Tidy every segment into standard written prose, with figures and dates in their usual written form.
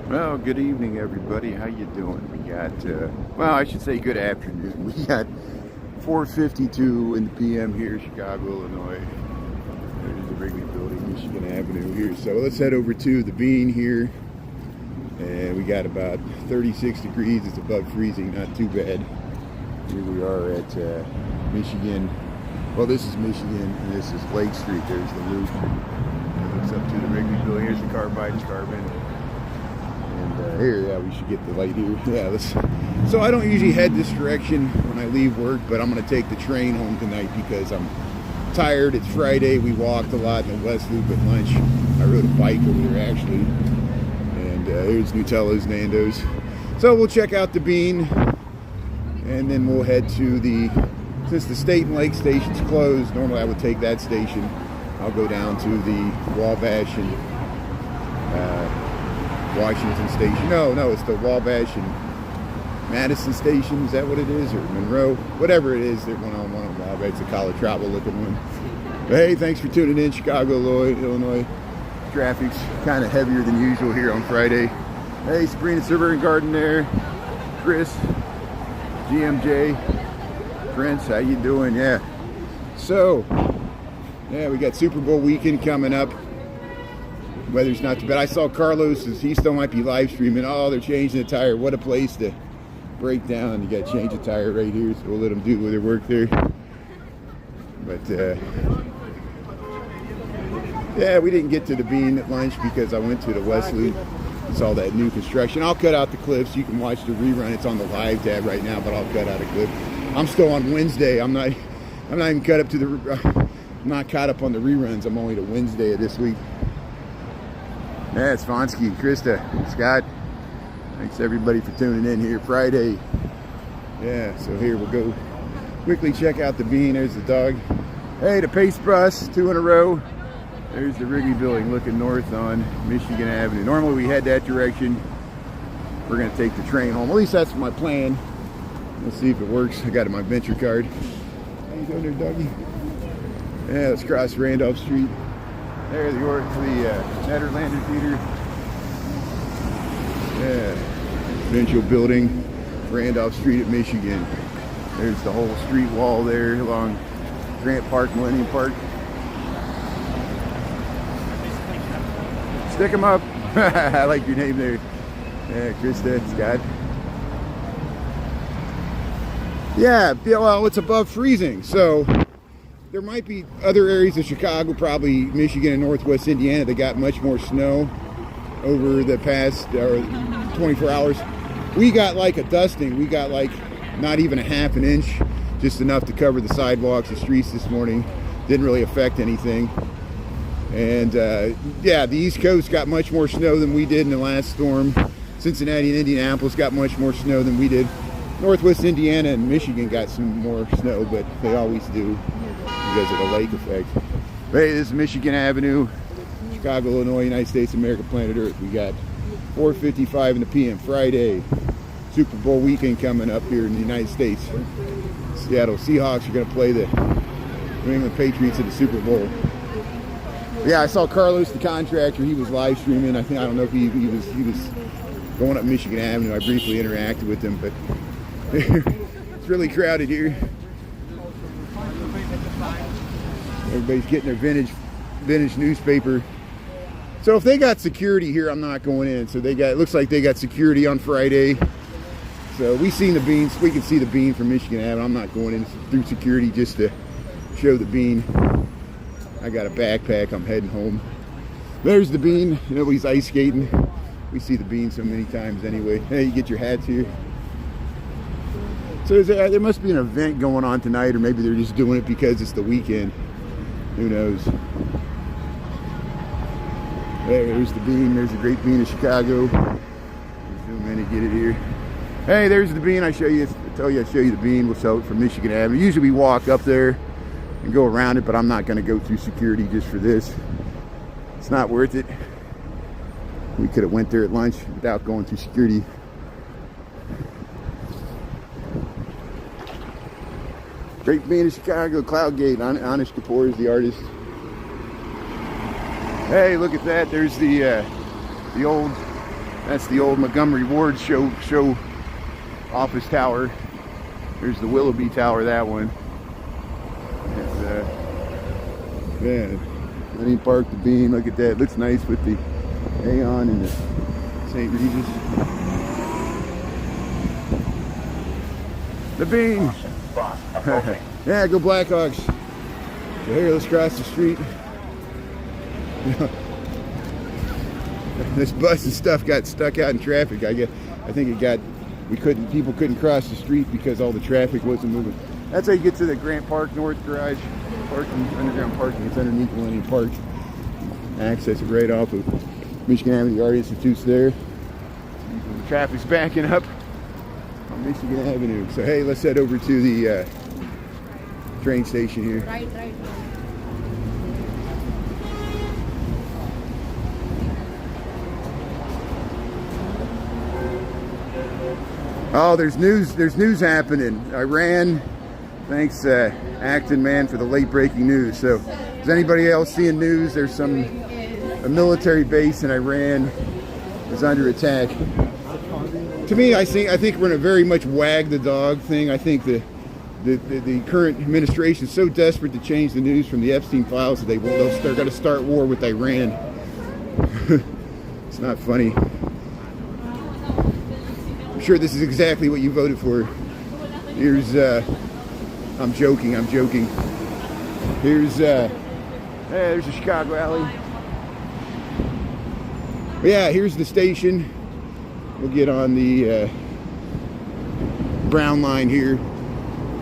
Well, good evening, everybody. How you doing? We got, well, I should say good afternoon. We got 4:52 in the p.m. here, Chicago, Illinois. There's the Wrigley Building, Michigan Avenue here. So let's head over to the Bean here. And we got about 36 degrees. It's above freezing, not too bad. Here we are at Michigan. Well, this is Michigan, and this is Lake Street. There's the loop. It looks up to the Wrigley Building. Here's the Carbide and Carbon. And here, yeah, we should get the light here. Yeah, let's. So I don't usually head this direction when I leave work, but I'm going to take the train home tonight because I'm tired. It's Friday. We walked a lot in the West Loop at lunch. I rode a bike over there, actually. And here's Nutella's, Nando's. So we'll check out the Bean, and then we'll head to the, since the State and Lake station's closed, normally I would take that station. I'll go down to the Wabash and Washington station. No, it's the Wabash and Madison station. Is that what it is? Or Monroe? Whatever it is, they're one on Wabash. It's a college travel looking one. But hey, thanks for tuning in, Chicago, Illinois. Traffic's kind of heavier than usual here on Friday. Hey, Sabrina Silver Garden there. Chris, GMJ, Prince, how you doing? Yeah. So, yeah, we got Super Bowl weekend coming up. Weather's not too bad. I saw Carlos, he still might be live streaming. Oh, they're changing the tire. What a place to break down. You got to change the tire right here, so we'll let them do their work there. But, yeah, we didn't get to the Bean at lunch because I went to the West Loop and saw that new construction. I'll cut out the clips. You can watch the rerun. It's on the live tab right now, but I'll cut out a clip. I'm still on Wednesday. I'm not even cut up to the, I'm not caught up on the reruns. I'm only to Wednesday of this week. Yeah, it's Fonsky, Krista, Scott. Thanks everybody for tuning in here Friday. Yeah, so here we'll go quickly check out the Bean. There's the dog. Hey, the Pace Bus, 2 in a row. There's the Wrigley Building looking north on Michigan Avenue. Normally we head that direction. We're gonna take the train home. At least that's my plan. Let's see if it works. I got my venture card. How you doing there, doggy? Yeah, let's cross Randolph Street. There's the Netherlander Theater. Yeah, provincial building, Randolph Street at Michigan. There's the whole street wall there along Grant Park, Millennium Park. Stick 'em up. I like your name there. Yeah, Krista, Scott. Yeah, well, it's above freezing, so there might be other areas of Chicago, probably Michigan and Northwest Indiana, that got much more snow over the past 24 hours. We got like a dusting. We got like not even a half an inch, just enough to cover the sidewalks, the streets this morning. Didn't really affect anything. And yeah, the East Coast got much more snow than we did in the last storm. Cincinnati and Indianapolis got much more snow than we did. Northwest Indiana and Michigan got some more snow, but they always do because of the lake effect. Hey, this is Michigan Avenue, Chicago, Illinois, United States of America, planet Earth. We got 4:55 in the p.m. Friday. Super Bowl weekend coming up here in the United States. Seattle Seahawks are going to play the New England Patriots in the Super Bowl. Yeah, I saw Carlos, the contractor. He was live streaming. I don't know if he was going up Michigan Avenue. I briefly interacted with him, but it's really crowded here. Everybody's getting their vintage newspaper. So if they got security here, I'm not going in. So it looks like they got security on Friday. So we seen the Beans. We can see the Bean from Michigan Avenue. I'm not going in through security just to show the Bean. I got a backpack. I'm heading home. There's the Bean. Nobody's ice skating. We see the Bean so many times anyway. Hey, you get your hats here. So there must be an event going on tonight, or maybe they're just doing it because it's the weekend. Who knows? There's the Bean. There's the Great Bean of Chicago. Zoom in and get it here. Hey, there's the Bean. I show you the Bean. We'll sell it from Michigan Avenue. Usually we walk up there and go around it, but I'm not going to go through security just for this. It's not worth it. We could have went there at lunch without going through security. Great Bean of Chicago, Cloudgate. Anish Kapoor is the artist. Hey, look at that. There's the old That's the old Montgomery Ward show office tower. There's the Willoughby Tower, that one. And, yeah, Millennium Park, the Bean. Look at that. It looks nice with the Aeon and the St. Regis. The Bean. Yeah, go Blackhawks. So here, let's cross the street. This bus and stuff got stuck out in traffic. I think people couldn't cross the street because all the traffic wasn't moving. That's how you get to the Grant Park North Garage parking, underground parking. It's underneath Millennium Park. Access it right off of Michigan Avenue. The Art Institute's there. The traffic's backing up on Michigan Avenue. So hey, let's head over to the train station here. Right. Oh, there's news happening. Iran, thanks Acton man for the late breaking news. So, is anybody else seeing news? There's a military base in Iran is under attack. To me, I think we're in a very much wag the dog thing. I think the current administration is so desperate to change the news from the Epstein files that they're going to start war with Iran. It's not funny. I'm sure this is exactly what you voted for. Here's, I'm joking. Here's, there's the Chicago alley. But yeah, here's the station. We'll get on the Brown line here.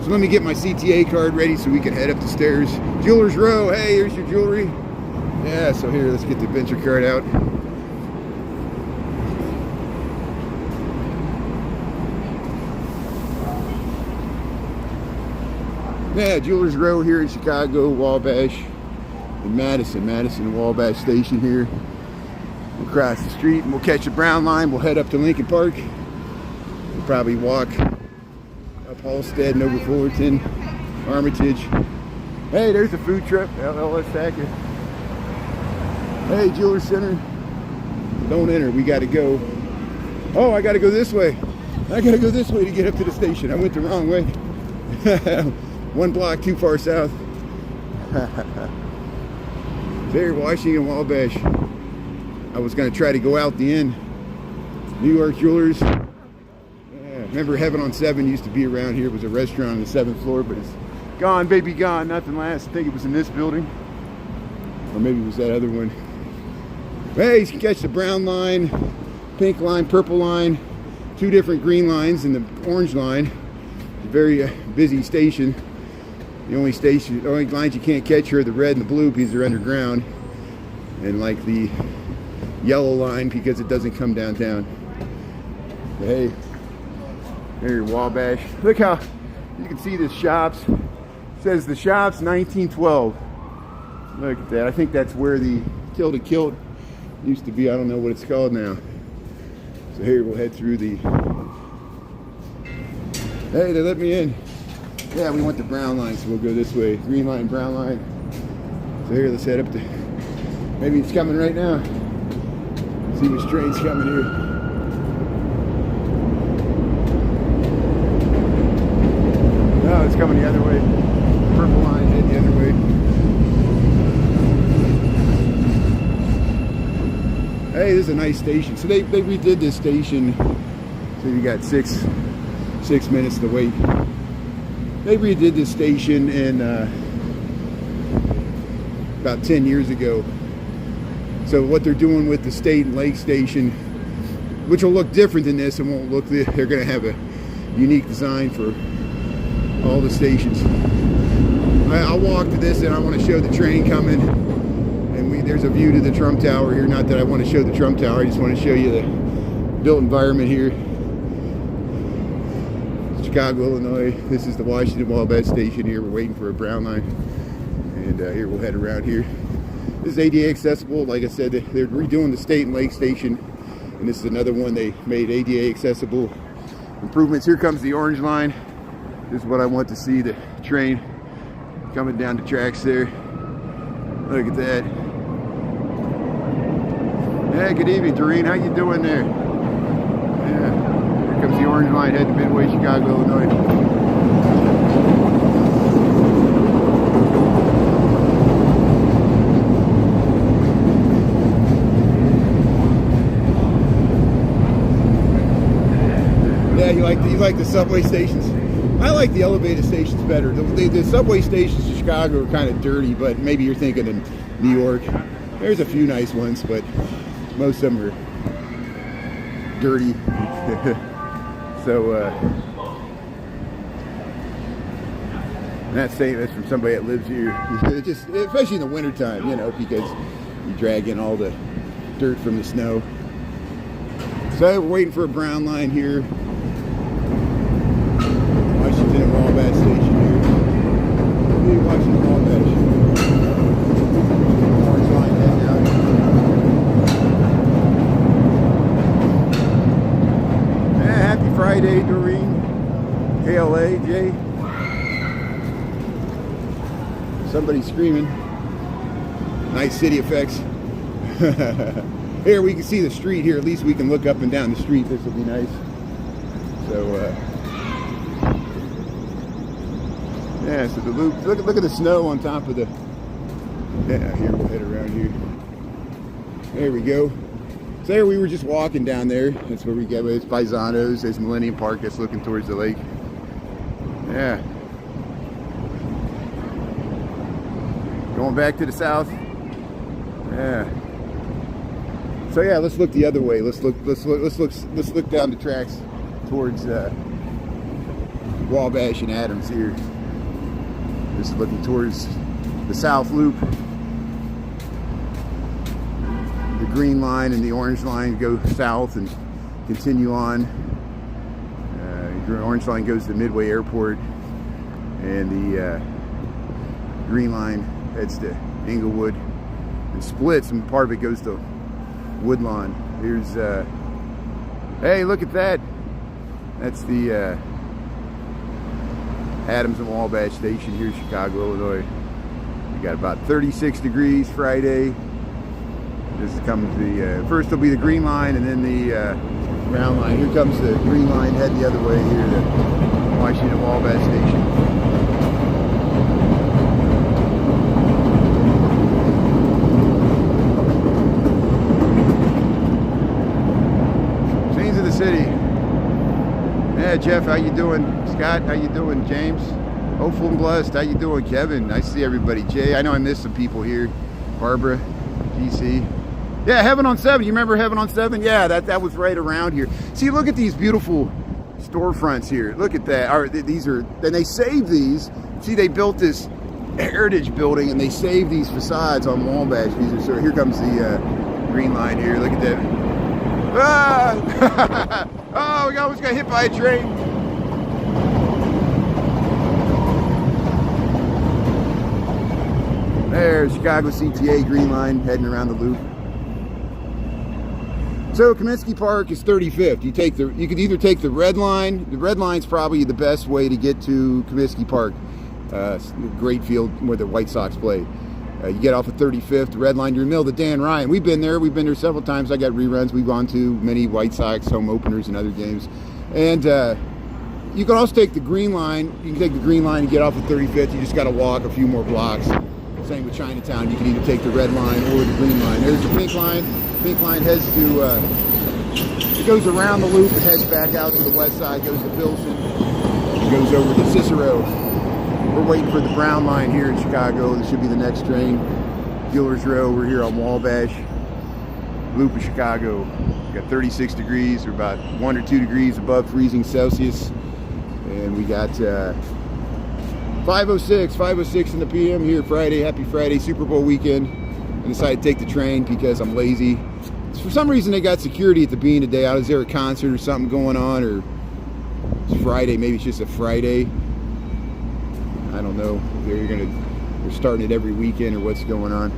So let me get my CTA card ready so we can head up the stairs. Jewelers Row, hey, here's your jewelry. Yeah, so here, let's get the adventure card out. Yeah, Jewelers Row here in Chicago, Wabash, and Madison and Wabash Station here. We'll cross the street and we'll catch the Brown line. We'll head up to Lincoln Park. We'll probably walk up Halstead and over Fullerton, Armitage. Hey, there's a food truck, LS Tacker. Hey, Jeweler Center. Don't enter, we gotta go. Oh, I gotta go this way. I gotta go this way to get up to the station. I went the wrong way. 1 block too far south. There, Washington, Wabash. I was going to try to go out the end. New York Jewelers. Yeah, remember Heaven on 7 used to be around here. It was a restaurant on the 7th floor, but it's gone, baby, gone. Nothing lasts. I think it was in this building. Or maybe it was that other one. Hey, you can catch the brown line, pink line, purple line, 2 different green lines, and the orange line. It's a very busy station. The only lines you can't catch are the red and the blue because they're underground, and like the yellow line because it doesn't come downtown. But hey, there's Wabash. Look how you can see the shops. It says the shops 1912. Look at that. I think that's where the Kilt to Kilt used to be. I don't know what it's called now. So here we'll head through the. Hey, they let me in. Yeah, we went the brown line, so we'll go this way. Green line, brown line. So here, let's head up to. Maybe it's coming right now. See which train's coming here. No, it's coming the other way. Purple line, head the other way. Hey, this is a nice station. So they redid this station. So you got six minutes to wait. They redid this station in about 10 years ago. So what they're doing with the State and Lake Station, which will look different than this, and won't look. They're going to have a unique design for all the stations. I'll walk to this, and I want to show the train coming. And there's a view to the Trump Tower here. Not that I want to show the Trump Tower. I just want to show you the built environment here. Chicago, Illinois. This is the Washington Wabash Station here. We're waiting for a brown line. And here we'll head around here. This is ADA accessible. Like I said, they're redoing the State and Lake Station. And this is another one they made ADA accessible improvements. Here comes the orange line. This is what I want to see, the train coming down the tracks there. Look at that. Hey, good evening, Doreen. How you doing there? Yeah. Here comes the orange line heading to Midway, Chicago, Illinois. Yeah, you like the subway stations? I like the elevated stations better. The subway stations in Chicago are kind of dirty, but maybe you're thinking in New York. There's a few nice ones, but most of them are dirty. So, and that's saying that's from somebody that lives here. Just especially in the wintertime, you know, because you drag in all the dirt from the snow. So we're waiting for a brown line here. Washington and Wabash station here. Washington Wabash. Orange line heading out. Yeah, happy Friday, Doreen. KLA, Jay. Somebody screaming. Nice city effects. Here we can see the street here. At least we can look up and down the street. This will be nice. So, yeah, so the loop, look at the snow on top of the, yeah, here we'll head around here. There we go. So there we were just walking down there. That's where we get with Paisanos. There's Millennium Park that's looking towards the lake. Yeah. Going back to the south. Yeah. So yeah, let's look the other way. Let's look down the tracks towards Wabash and Adams here. This is looking towards the south loop. The green line and the orange line go south and continue on. The orange line goes to Midway Airport, and the green line heads to Inglewood and splits, and part of it goes to Woodlawn. Here's hey, look at that. That's the Adams and Wabash station here in Chicago, Illinois. We got about 36 degrees Friday. This comes the first will be the green line and then the brown line. Here comes the green line heading the other way here to Washington Wabash station. Scenes of the city. Yeah, Jeff, how you doing? Scott, how you doing? James, hopeful and blessed. How you doing, Kevin? Nice to see everybody. Jay, I know I missed some people here. Barbara, GC. Yeah, Heaven on 7. You remember Heaven on 7? Yeah, that was right around here. See, look at these beautiful storefronts here. Look at that. These are, and they saved these. See, they built this heritage building and they saved these facades on Wabash. These are, so here comes the green line here. Look at that. Ah! Oh, we almost got hit by a train. There's Chicago CTA green line heading around the loop. So Comiskey Park is 35th. You could either take the red line. The red line's probably the best way to get to Comiskey Park. Great field where the White Sox play. You get off at 35th, the red line, you're in the middle of the Dan Ryan. We've been there several times. I got reruns. We've gone to many White Sox home openers and other games. And you can also take the green line. You can take the green line and get off at 35th. You just got to walk a few more blocks. Same with Chinatown. You can either take the red line or the green line. There's the pink line. The pink line heads to, it goes around the loop and heads back out to the west side, goes to Pilsen, and goes over to Cicero. We're waiting for the brown line here in Chicago. This should be the next train. Giller's Row. We're here on Wabash. Loop of Chicago. We got 36 degrees. We're about 1 or 2 degrees above freezing Celsius. And we got 5:06 in the PM here Friday. Happy Friday, Super Bowl weekend. I decided to take the train because I'm lazy. For some reason they got security at the Bean today. I was there at a concert or something going on, or it's Friday. Maybe it's just a Friday. I don't know. They're starting it every weekend or what's going on.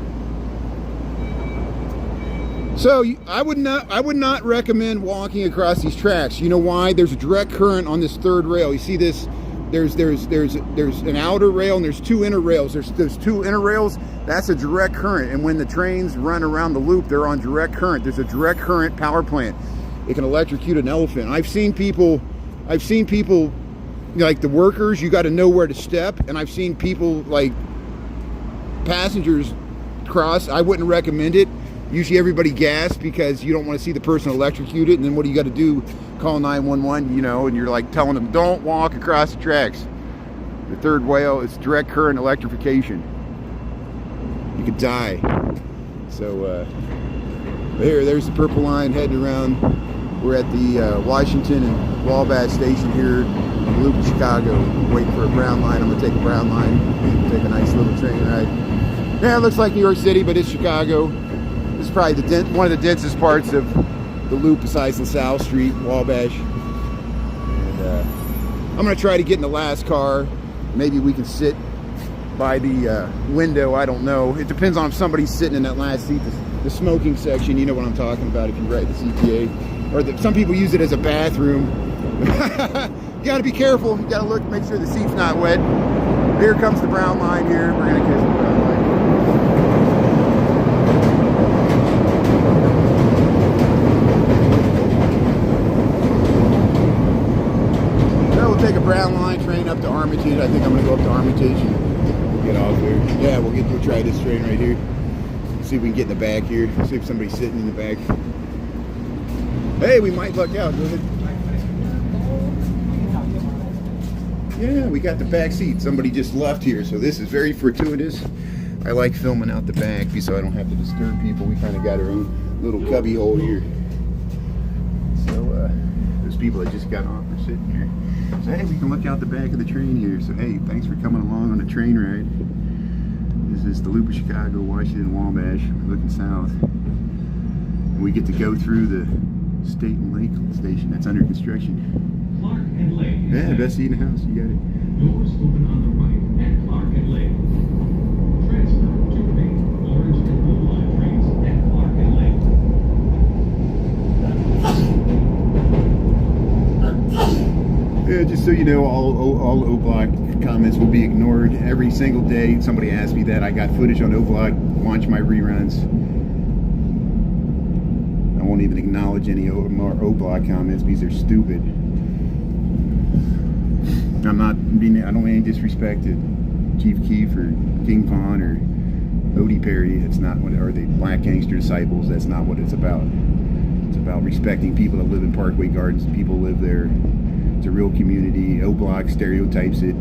So I would not recommend walking across these tracks. You know why? There's a direct current on this third rail. You see this? There's an outer rail and there's two inner rails. There's two inner rails. That's a direct current. And when the trains run around the loop, they're on direct current. There's a direct current power plant. it can electrocute an elephant. I've seen people, like the workers, you got to know where to step, and I've seen people like passengers cross. I wouldn't recommend it. Usually everybody gasps because you don't want to see the person electrocuted, and then what do you got to do? Call 911, you know, and you're like telling them, don't walk across the tracks. The third whale is direct current electrification. You could die. So there's the purple line heading around. We're at the Washington and Wabash station here in Loop of Chicago, waiting for a brown line. I'm gonna take a brown line, take a nice little train ride. Yeah, it looks like New York City, but it's Chicago. This is probably one of the densest parts of the loop besides LaSalle Street, Wabash. And I'm gonna try to get in the last car. Maybe we can sit by the window, I don't know. It depends on if somebody's sitting in that last seat, the smoking section, you know what I'm talking about if you ride the CTA. Or some people use it as a bathroom. You gotta be careful, you gotta look, make sure the seat's not wet. Here comes the brown line here, we're gonna kiss the brown line. We'll take a brown line train up to Armitage. I think I'm gonna go up to Armitage and get off there. Yeah, we'll try this train right here. See if we can get in the back here. See if somebody's sitting in the back. Hey, we might luck out. Go ahead. Yeah, we got the back seat. Somebody just left here, so this is very fortuitous. I like filming out the back so I don't have to disturb people. We kind of got our own little cubby hole here. So there's people that just got off. They're sitting here. So hey, we can look out the back of the train here. So hey, thanks for coming along on a train ride. This is the Loop of Chicago, Washington, Wabash. We're looking south. And we get to go through the State and Lake station that's under construction. Clark and Lake. Yeah, best seat in the house. You got it. Doors open on the right at Clark and Lake. Transfer to main orange and blue line trains at Clark and Lake. Yeah, just so you know, all O-Block comments will be ignored every single day. Somebody asked me that. I got footage on O-Block. Watch my reruns. I won't even acknowledge any more O-Block comments because they're stupid. I don't mean any disrespect to Chief Keef or King Von or Odie Perry. It's not what, or the Black Gangster Disciples. That's not what it's about. It's about respecting people that live in Parkway Gardens. People live there. It's a real community. O-Block stereotypes it.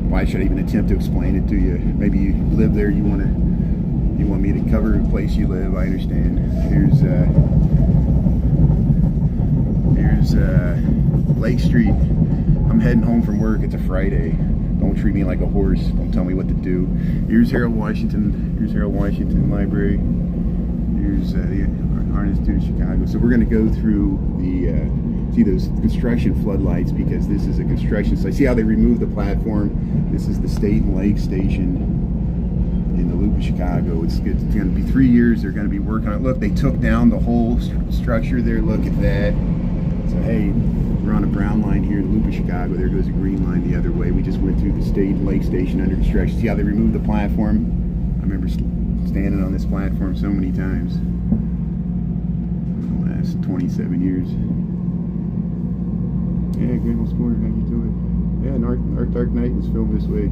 Why should I even attempt to explain it to you? Maybe you live there. You want me to cover the place you live. I understand. Here's Lake Street. I'm heading home from work. It's a Friday. Don't treat me like a horse. Don't tell me what to do. Here's Harold Washington. Here's Harold Washington Library. Here's the Art Institute of Chicago. So we're going to go through the see those construction floodlights because this is a construction site. See how they removed the platform? This is the State and Lake Station in the Loop of Chicago. It's going to be 3 years. They're going to be working on it. Look, they took down the whole structure there. Look at that. So hey, we're on a brown line here in the Loop of Chicago. There goes a green line the other way. We just went through the State and Lake Station under construction. See how they removed the platform? I remember standing on this platform so many times in the last 27 years. Yeah, Grandma's Corner, how you doing? Yeah, Our Dark Knight was filmed this way.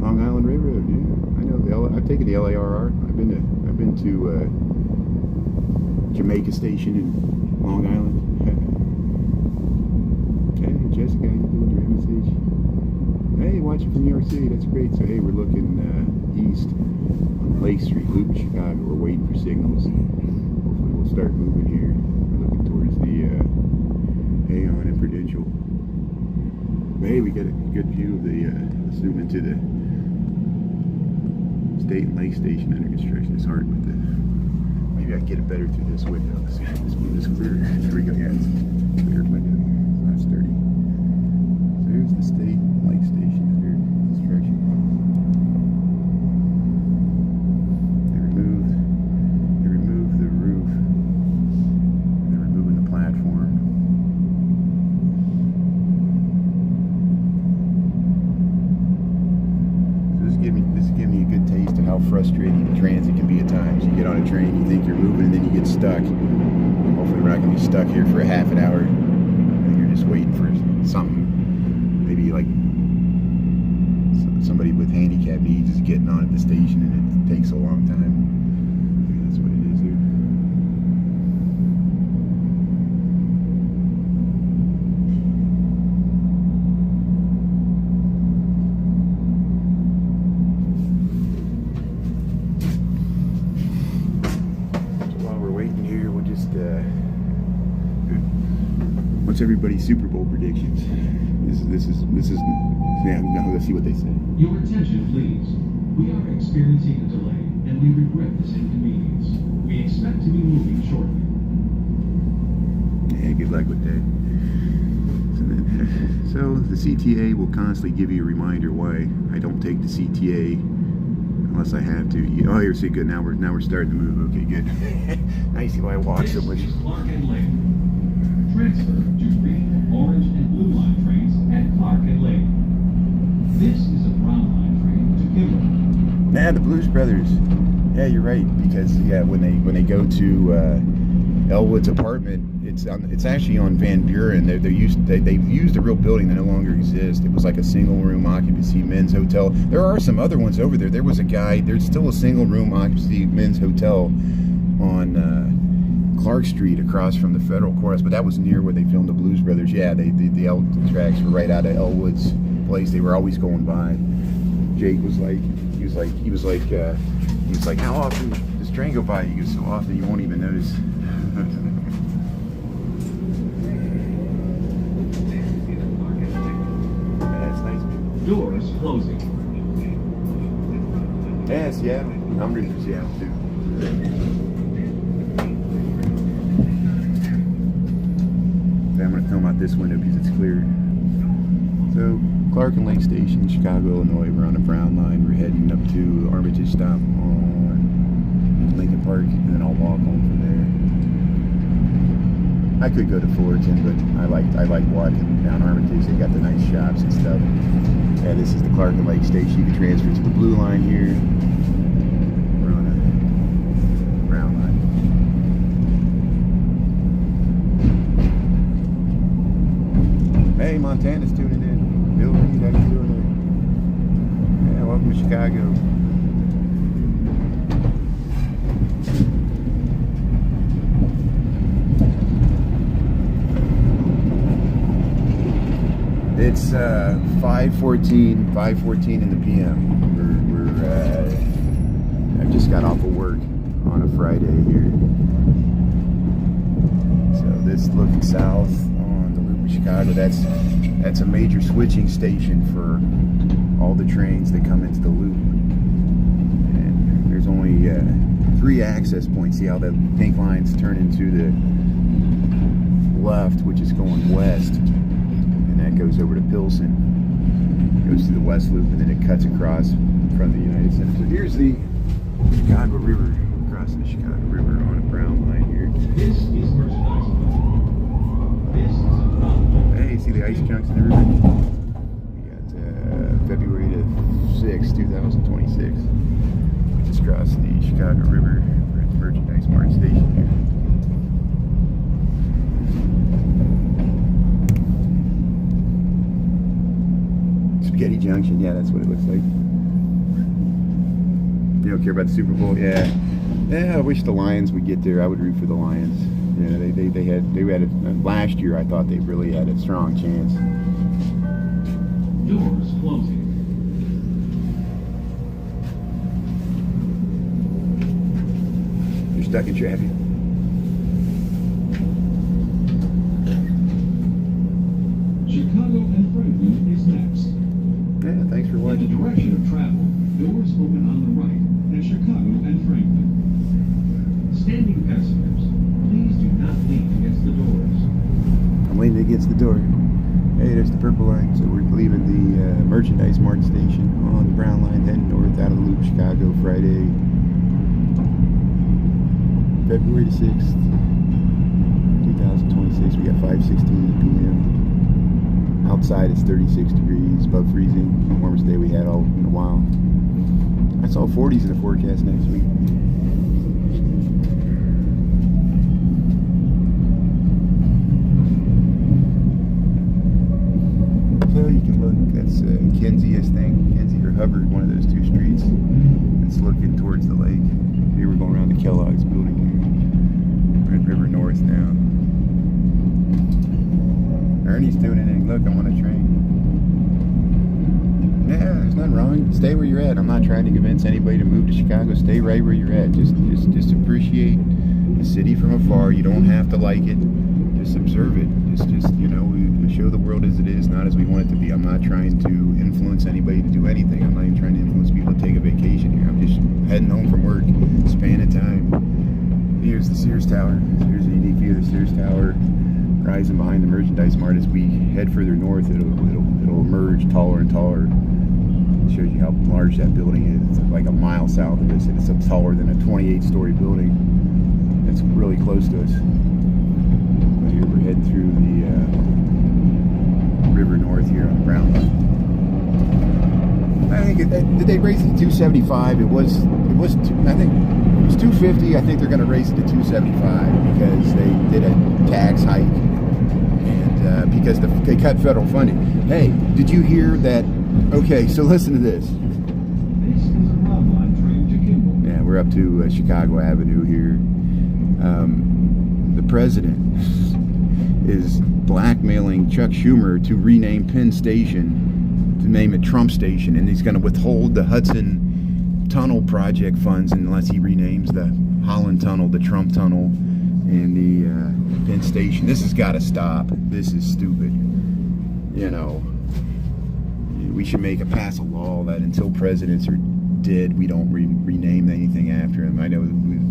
Long Island Railroad, yeah. I know I've taken the LARR. I've been to Jamaica Station in Long Island. Hey, Jessica, how you doing? Your MSH? Hey, watching from New York City. That's great. So hey, we're looking east on Lake Street, Loop of Chicago. We're waiting for signals. Hopefully we'll start moving here. We're looking towards the Aon and Prudential. But hey, we got a good view of the zoom into the State and Lake Station under construction. It's hard with the. Maybe I can get it better through this window. Let's move this clear. There we go. Yeah, it's a clear window. It's not sturdy. So here's the State and Lake Station under construction. They removed the roof. They're removing the platform. This is giving me a good taste of how frustrating transit can be at times. You get on a train, you think you're moving, and then you get stuck. not going to be stuck here for a half an hour. You're just waiting for something, maybe like somebody with handicap needs is getting on at the station and it takes a long time. Maybe that's what it is here. What's everybody's Super Bowl predictions? This is yeah, let's see what they say. Your attention, please. We are experiencing a delay, and we regret this inconvenience. We expect to be moving shortly. Yeah, good luck with that. So the CTA will constantly give you a reminder why I don't take the CTA unless I have to. Oh, here, see, good. Now we're starting to move. Okay, good. Now you see why I walk so much. This is Clark and Lane. Transfer to green, orange, and blue line trains at Clark and Lane. This is a brown line train to Kimberly. Nah, the Blues Brothers. Yeah, you're right. Because yeah, when they go to Elwood's apartment, it's actually on Van Buren. They've used a real building that no longer exists. It was like a single room occupancy men's hotel. There are some other ones over there. There was a guy. There's still a single room occupancy men's hotel on Clark Street across from the Federal Courthouse, but that was near where they filmed the Blues Brothers. Yeah, the tracks were right out of Elwood's place. They were always going by. Jake was like, how often does train go by? He goes, so often you won't even notice. That's nice. Doors closing. Yeah, Seattle. I'm ready for Seattle too. I'm going to film out this window because it's clear. So, Clark and Lake Station, Chicago, Illinois. We're on the Brown line. We're heading up to Armitage stop on Millennium Park, and then I'll walk home from there. I could go to Fullerton, but I like walking down Armitage. They got the nice shops and stuff. Yeah, this is the Clark and Lake Station. You can transfer to the blue line here. We're on a Brown line. Hey, Montana's tuning in. Bill Reed, how you doing there? Yeah, welcome to Chicago. It's 5:14 in the PM. I've just got off of work on a Friday here. So this looking south on the loop of Chicago, that's a major switching station for all the trains that come into the loop. And there's only 3 access points. See how the pink lines turn into the left, which is going west. And that goes over to Pilsen. Goes to the west loop, and then it cuts across in front of the United Center. So here's the Chicago River, crossing the Chicago River on a brown line here. This is merchandise. This is a brown line. Hey, see the ice chunks in the river? We got February 6, 2026. We just crossed the Chicago River. We're at the Merchandise Mart station here. Spaghetti Junction, yeah, that's what it looks like. You don't care about the Super Bowl? Yeah. Yeah, I wish the Lions would get there. I would root for the Lions. Yeah, they had last year I thought they really had a strong chance. Doors closing. You're stuck in traffic. Chicago and Franklin is next. Yeah, thanks for In the watching. direction of travel, doors open on the right at Chicago and Franklin. Standing passengers, please do not lean against the doors. I'm leaning against the door. Hey, there's the purple line. So we're leaving the Merchandise Mart station on the brown line, heading north out of the loop, Chicago, Friday, February the 6th, 2026. We got 5:16 p.m. Outside it's 36 degrees, above freezing. The warmest day we had all in a while. I saw 40s in the forecast next week. That's Kinsey, I think. Kinsey or Hubbard, one of those two streets. It's looking towards the lake. Here we're going around the Kellogg's building here. We're in River North now. Ernie's tuning in. Look, I'm on a train. Yeah, there's nothing wrong. Stay where you're at. I'm not trying to convince anybody to move to Chicago. Stay right where you're at. Just appreciate the city from afar. You don't have to like it. Just observe it. Just you know, we show the world as it is, not as we want it to be. I'm not trying to influence anybody to do anything. I'm not even trying to influence people to take a vacation here. I'm just heading home from work, span of time. Here's the Sears Tower. Here's a unique view of the Sears Tower, rising behind the merchandise mart. As we head further north, it'll emerge taller and taller. It shows you how large that building is. It's like a mile south of us, and it's up taller than a 28-story building. It's really close to us. But here we're heading through the River North here on the Brown Line. I think did they raise it to 275? It was I think it was 250. I think they're going to raise it to 275 because they did a tax hike and because they cut federal funding. Hey, did you hear that? Okay, so listen to this. This is a Brown Line train to Kimball. Yeah, we're up to Chicago Avenue here. The president is blackmailing Chuck Schumer to rename Penn Station, to name it Trump Station, and he's going to withhold the Hudson Tunnel project funds unless he renames the Holland Tunnel, the Trump Tunnel, and the Penn Station. This has got to stop. This is stupid. You know, we should pass a law that until presidents are dead, we don't rename anything after him. I know a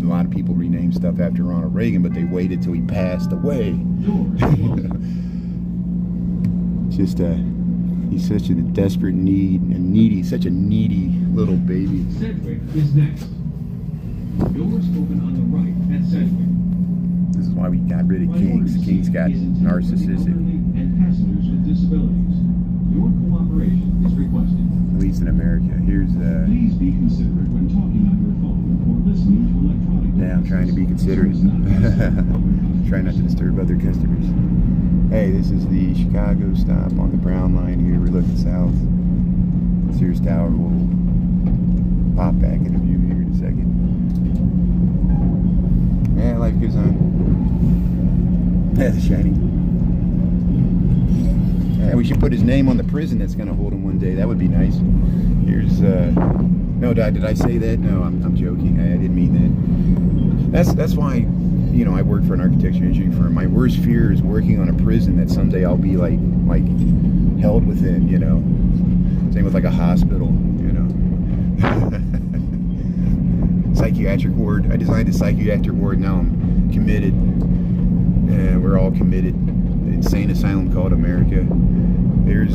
lot of people rename stuff after Ronald Reagan, but they waited till he passed away. Just he's such a desperate such a needy little baby. Sedgwick is next. Doors open on the right at Sedgwick. This is why we got rid of Kings. Kings got narcissistic. And passengers with disabilities. Your cooperation is requested. At least in America. Here's Please be considerate when talking on your phone or listening to electronic devices. yeah, I'm trying to be considerate. Try not to disturb other customers. Hey, this is the Chicago stop on the Brown Line here. We're looking south. Sears Tower will pop back into view here in a second. Yeah, life goes on. That's shiny. Yeah, we should put his name on the prison that's going to hold him one day. That would be nice. Here's, no, did I say that? No, I'm joking. I didn't mean that. That's why, you know, I work for an architecture engineering firm. My worst fear is working on a prison that someday I'll be like held within, you know. Same with like a hospital, you know. Psychiatric ward. I designed a psychiatric ward. Now I'm committed. We're all committed. Insane asylum called America. There's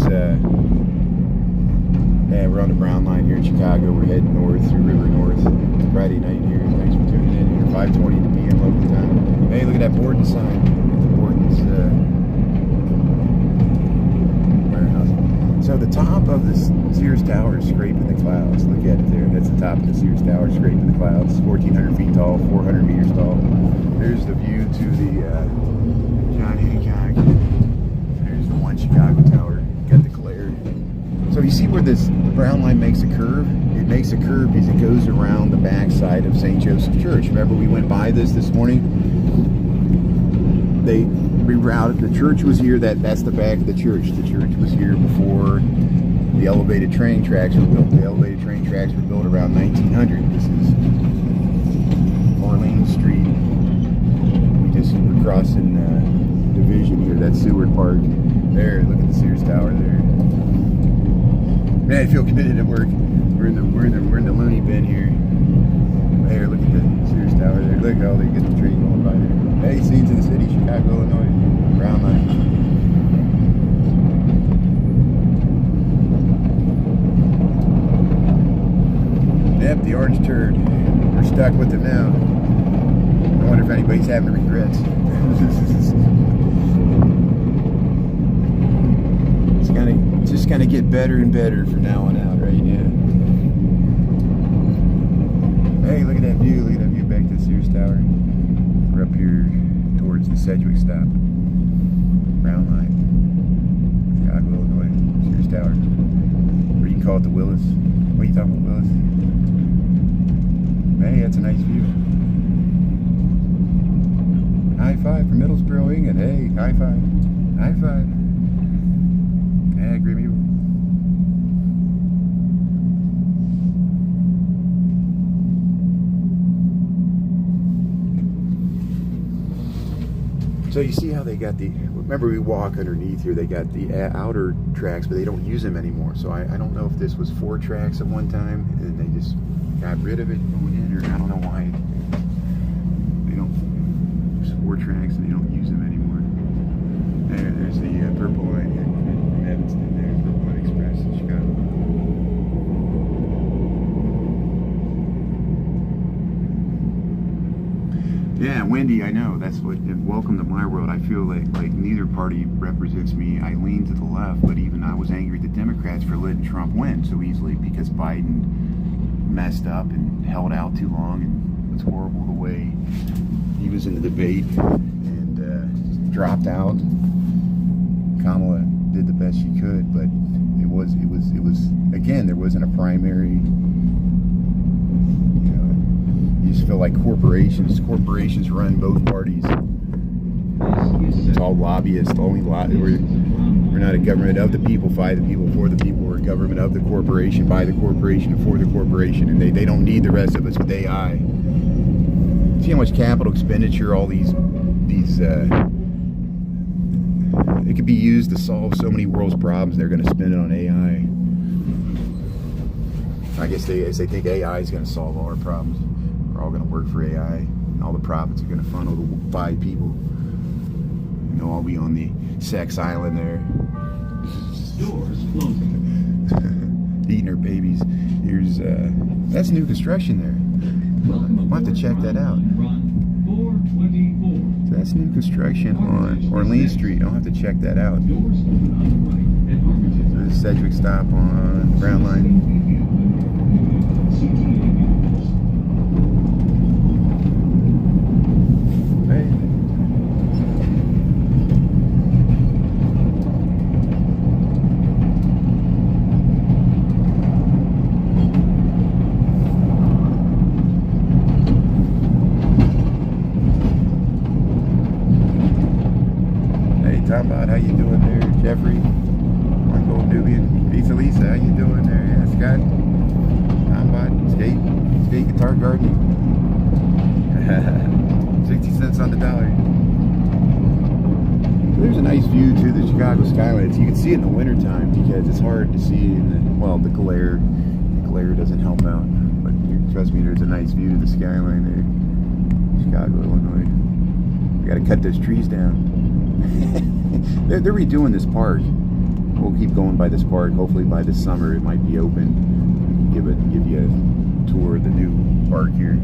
we're on the Brown Line here in Chicago. We're heading north through River North. It's Friday night here. Thanks for tuning in here. 5:20 p.m. local time. Hey, look at that Borden sign. The Borden's warehouse. So the top of the Sears Tower is scraping the clouds. Look at it there. That's the top of the Sears Tower scraping the clouds. 1,400 feet tall, 400 meters tall. There's the view to the John Hancock. There's the one Chicago Tower. Got the glare. So you see where this Brown Line makes a curve? It makes a curve because it goes around the backside of St. Joseph Church. Remember we went by this morning? They rerouted. The church was here. That's the back of the church. The church was here before the elevated train tracks were built. The elevated train tracks were built around 1900. This is Orleans Street. We're crossing Division here. That's Seward Park. There, look at the Sears Tower there. Man, I feel committed at work. We're in the loony bin here. There, look at the Sears Tower there. Look how they get the train going by there. Hey, scenes in the city, Chicago, Illinois. Brown Line. Yep, the orange turd. We're stuck with them now. I wonder if anybody's having regrets. It's just gonna get better and better from now on out, right? Yeah. Hey, look at that view. Look at that view back to the Sears Tower. We're up here towards the Sedgwick stop. Brown Line. Chicago, Illinois. Sears Tower. call it the Willis. What are you talking about, Willis? Hey, that's a nice view. High five for Middlesbrough, England. Hey, high five. High five. Yeah, Grimmy. So you see how they got the, remember we walk underneath here, they got the outer tracks, but they don't use them anymore. So I don't know if this was 4 tracks at one time and they just got rid of it going in, or I don't know why they don't, there's 4 tracks and they don't use them anymore. There's the purple line here from Evanston there, Purple Line Express in Chicago. Yeah, Wendy, I know. That's what, welcome to my world. I feel like neither party represents me. I lean to the left, but even I was angry at the Democrats for letting Trump win so easily because Biden messed up and held out too long, and it's horrible the way he was in the debate and dropped out. Kamala did the best she could, but it was again, there wasn't a primary. You just feel like corporations run both parties. It's all lobbyists. We're not a government of the people, by the people, for the people. We're a government of the corporation, by the corporation, for the corporation, and they don't need the rest of us with AI. See how much capital expenditure all these it could be used to solve so many world's problems. They're going to spend it on AI. I guess they think AI is going to solve all our problems. We're all going to work for AI, and all the profits are going to funnel to 5 people. You know, I'll be on the sex island there. Doors closing. Eating her babies. Here's that's new construction there. I'll have to check that out. So that's new construction on Orleans Street. I'll have to check that out. There's a Sedgwick stop on Brown Line. About how you doing there, Jeffrey? Marco Nubian, Lisa, how you doing there? Yeah, Scott. Tombot, skate guitar gardening. 60 cents on the dollar. So there's a nice view to the Chicago skyline. So you can see it in the wintertime because it's hard to see in the, well, the glare. The glare doesn't help out. But trust me, there's a nice view to the skyline there. Chicago, Illinois. We gotta cut those trees down. They're redoing this park. We'll keep going by this park. Hopefully by this summer it might be open. We can give you a tour of the new park here.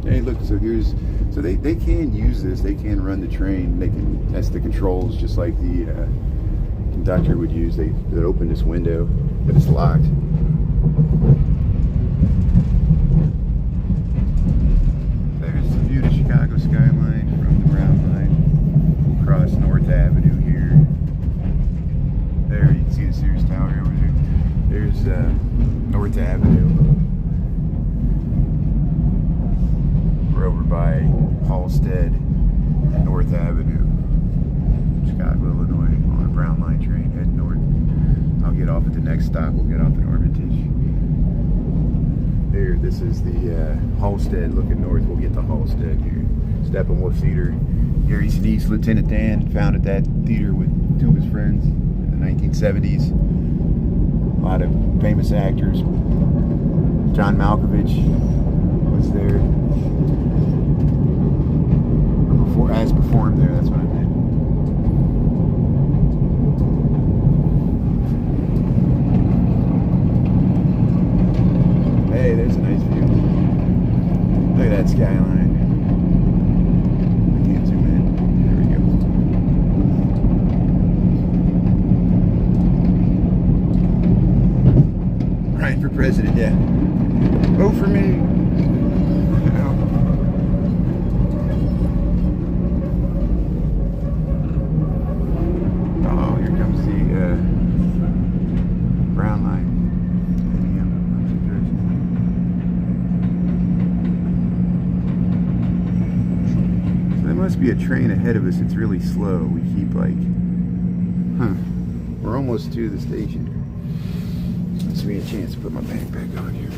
Hey, look. So they can use this. They can run the train. They can test the controls just like the conductor would use. They open this window, but it's locked. There's the view to Chicago skyline from the Brown Line. Across North Avenue here. There, you can see the Sears Tower over there. There's North Avenue. We're over by Halstead and North Avenue, Chicago, Illinois, on a Brown Line train heading north. I'll get off at the next stop. We'll get off at Armitage. There, this is the Halstead looking north. We'll get to Halstead here. Steppenwolf Theater. Gary Sinise, Lieutenant Dan, founded that theater with 2 of his friends in the 1970s. A lot of famous actors. John Malkovich was there. Has performed there, that's what I meant. Hey, there's a nice view. Look at that skyline. For president, yeah. Vote for me. Oh, here comes the must be a train ahead of us. It's really slow. We keep like, we're almost to the station. Let's give me a chance to put my backpack on here.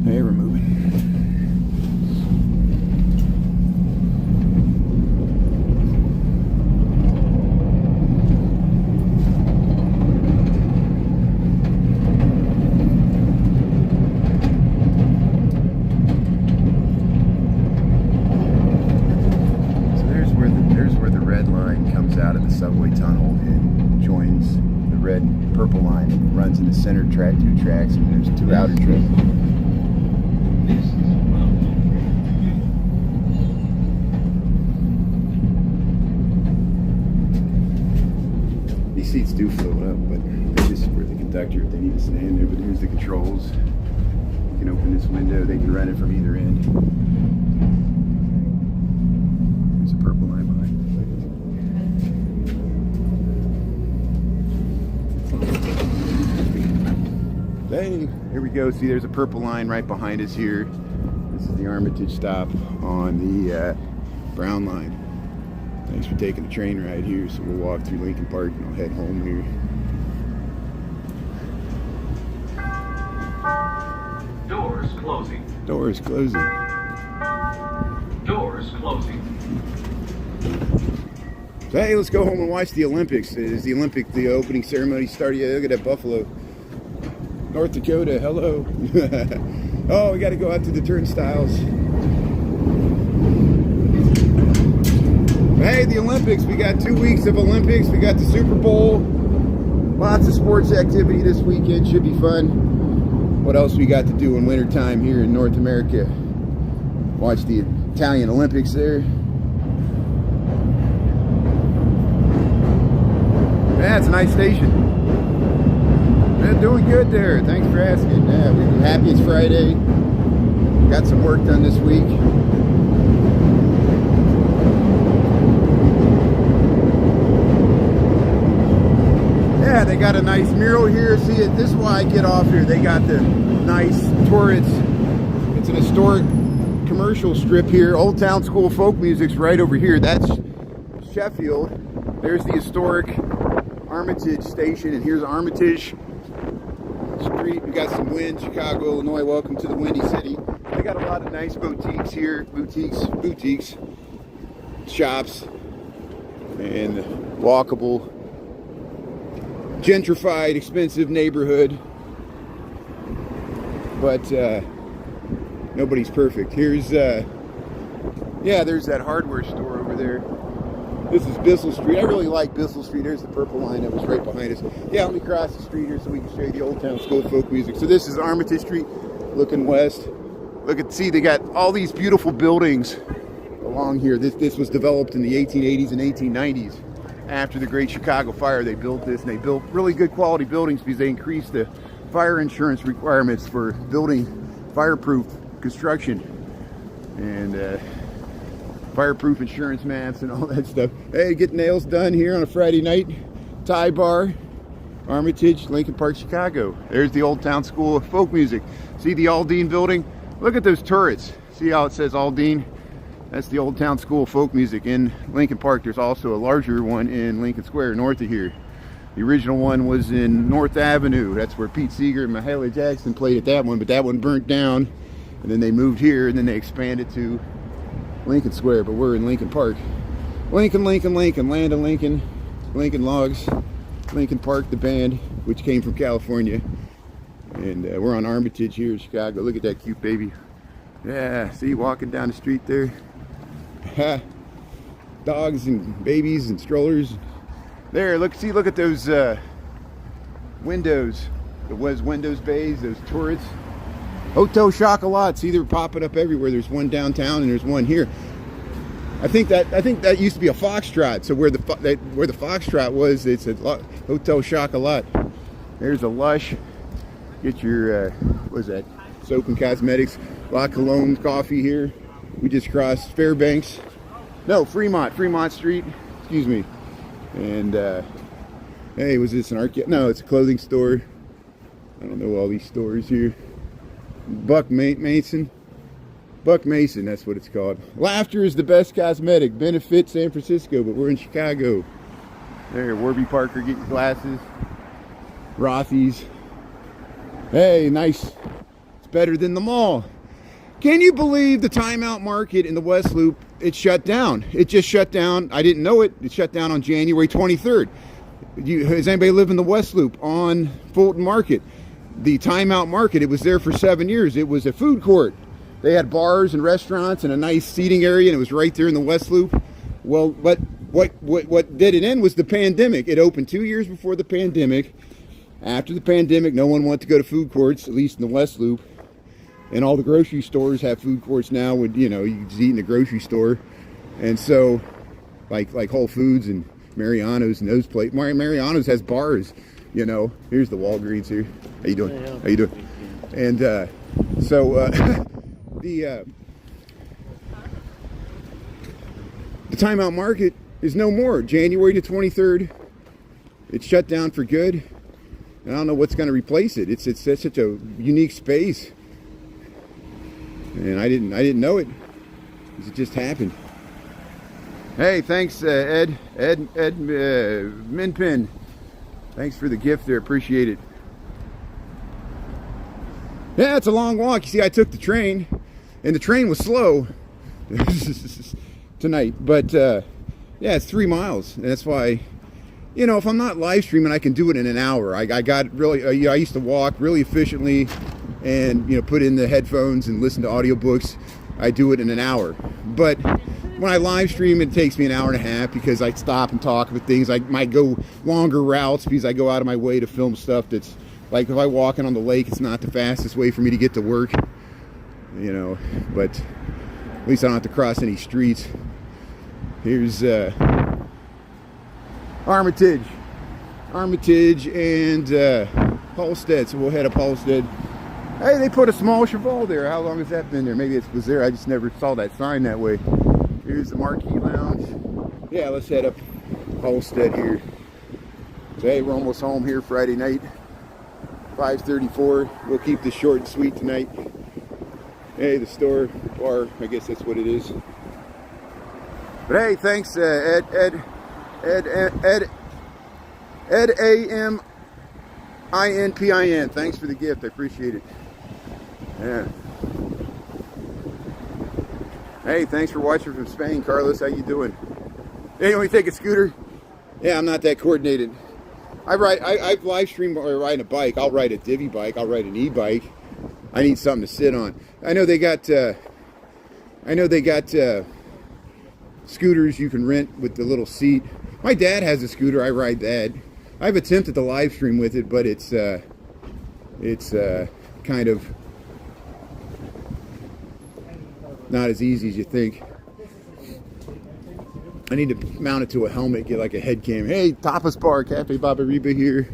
Hey, we're moving. Out of the subway tunnel and joins the red purple line and runs in the center track, 2 tracks, and there's 2 outer tracks. These seats do fill up, but they're just for the conductor if they need to stand there. But here's the controls. You can open this window, they can run it from either end. There's a purple line behind. Hey, here we go. See, there's a purple line right behind us here. This is the Armitage stop on the brown line. Thanks for taking the train ride here. So we'll walk through Lincoln Park and I'll head home here. Doors closing. Doors closing. Doors closing. So, hey, let's go home and watch the Olympics. Is the opening ceremony started yet? Look at that Buffalo. North Dakota, hello. Oh, we got to go out to the turnstiles. Hey, the Olympics. We got 2 weeks of Olympics. We got the Super Bowl. Lots of sports activity this weekend. Should be fun. What else we got to do in wintertime here in North America? Watch the Italian Olympics there. Yeah, it's a nice station. Yeah, doing good there. Thanks for asking. Yeah, we're happy it's Friday. Got some work done this week. Yeah, they got a nice mural here. See it. This is why I get off here. They got the nice turrets. It's an historic commercial strip here. Old Town School of Folk Music's right over here. That's Sheffield. There's the historic Armitage station, and here's Armitage Street. We got some wind. Chicago, Illinois. Welcome to the Windy City. They got a lot of nice boutiques here. Boutiques, shops, and walkable, gentrified, expensive neighborhood. But nobody's perfect. Here's yeah, there's that hardware store over there. This is Bissell Street. I really like Bissell Street. There's the purple line that was right behind us. Yeah, let me cross the street here so we can show you the Old Town School of Folk Music. So this is Armitage Street, looking west. Look at, see, they got all these beautiful buildings along here. This was developed in the 1880s and 1890s. After the Great Chicago Fire, they built this, and they built really good quality buildings because they increased the fire insurance requirements for building fireproof construction. And fireproof insurance maps and all that stuff. Hey, get nails done here on a Friday night. Thai bar, Armitage, Lincoln Park, Chicago. There's the Old Town School of Folk Music. See the Aldine building? Look at those turrets. See how it says Aldine? That's the Old Town School of Folk Music in Lincoln Park. There's also a larger one in Lincoln Square, north of here. The original one was in North Avenue. That's where Pete Seeger and Mahalia Jackson played at that one, but that one burnt down. And then they moved here, and then they expanded to Lincoln Square, but we're in Lincoln Park. Lincoln, Lincoln, Lincoln, land of Lincoln, Lincoln Logs, Lincoln Park, the band, which came from California. And we're on Armitage here in Chicago. Look at that cute baby. Yeah, see, walking down the street there. Dogs and babies and strollers. There, look, see, look at those windows. Those windows bays, those turrets. Hotel Chocolat. See, they're popping up everywhere. There's one downtown and there's one here. I think that used to be a Foxtrot. So where the Foxtrot was, it's a Hotel Chocolat. There's a Lush. Get your what is that? Soap and cosmetics. La Cologne coffee here. We just crossed Fairbanks. No, Fremont Street. Excuse me. And hey, was this an art? No, it's a clothing store. I don't know all these stores here. Buck Mason. Buck Mason, that's what it's called. Laughter is the best cosmetic. Benefit San Francisco, but we're in Chicago. There, Warby Parker, get your glasses. Rothy's. Hey, nice. It's better than the mall. Can you believe the Timeout Market in the West Loop? It shut down. It just shut down. I didn't know it. It shut down on January 23rd. Does anybody live in the West Loop on Fulton Market? The Timeout Market, it was there for 7 years. It was a food court. They had bars and restaurants and a nice seating area, and it was right there in the West Loop. Well, what did it end was the pandemic. It opened 2 years before the pandemic. After the pandemic, no one wanted to go to food courts, at least in the West Loop. And all the grocery stores have food courts now. With, you know, you can just eat in the grocery store. And so, like Whole Foods and Mariano's and those places. Mariano's has bars. You know, here's the Walgreens here. How you doing? How you doing? And the Timeout Market is no more. January the 23rd, it's shut down for good. And I don't know what's going to replace it. It's such a unique space, and I didn't know it. It just happened. Hey, thanks, Ed Minpin. Thanks for the gift there. Appreciate it. Yeah, it's a long walk. You see, I took the train, and the train was slow tonight. But yeah, it's 3 miles, and that's why. You know, if I'm not live streaming, I can do it in an hour. I got really, I used to walk really efficiently and, you know, put in the headphones and listen to audiobooks. I do it in an hour. But when I live stream, it takes me an hour and a half because I stop and talk with things. I might go longer routes because I go out of my way to film stuff that's, like if I'm walking on the lake, it's not the fastest way for me to get to work. You know, but at least I don't have to cross any streets. Here's, Armitage and Halstead, so we'll head up Halstead. Hey, they put a small Cheval there. How long has that been there? Maybe it was there. I just never saw that sign that way. Here's the Marquee Lounge. Yeah, let's head up Halstead here. So, hey, we're almost home here Friday night. 5:34. We'll keep this short and sweet tonight. Hey, the store, bar, I guess that's what it is. But hey, thanks, Ed A-M-I-N-P-I-N. Thanks for the gift. I appreciate it. Yeah. Hey, thanks for watching from Spain, Carlos. How you doing? Hey, you want me to take a scooter? Yeah, I'm not that coordinated. I live stream or ride a bike. I'll ride a divvy bike. I'll ride an e-bike. I need something to sit on. I know they got scooters you can rent with the little seat. My dad has a scooter. I ride that. I've attempted to live stream with it, but it's kind of not as easy as you think. I need to mount it to a helmet, get like a head cam. Hey, Tapas Bar, Cafe Babariba here.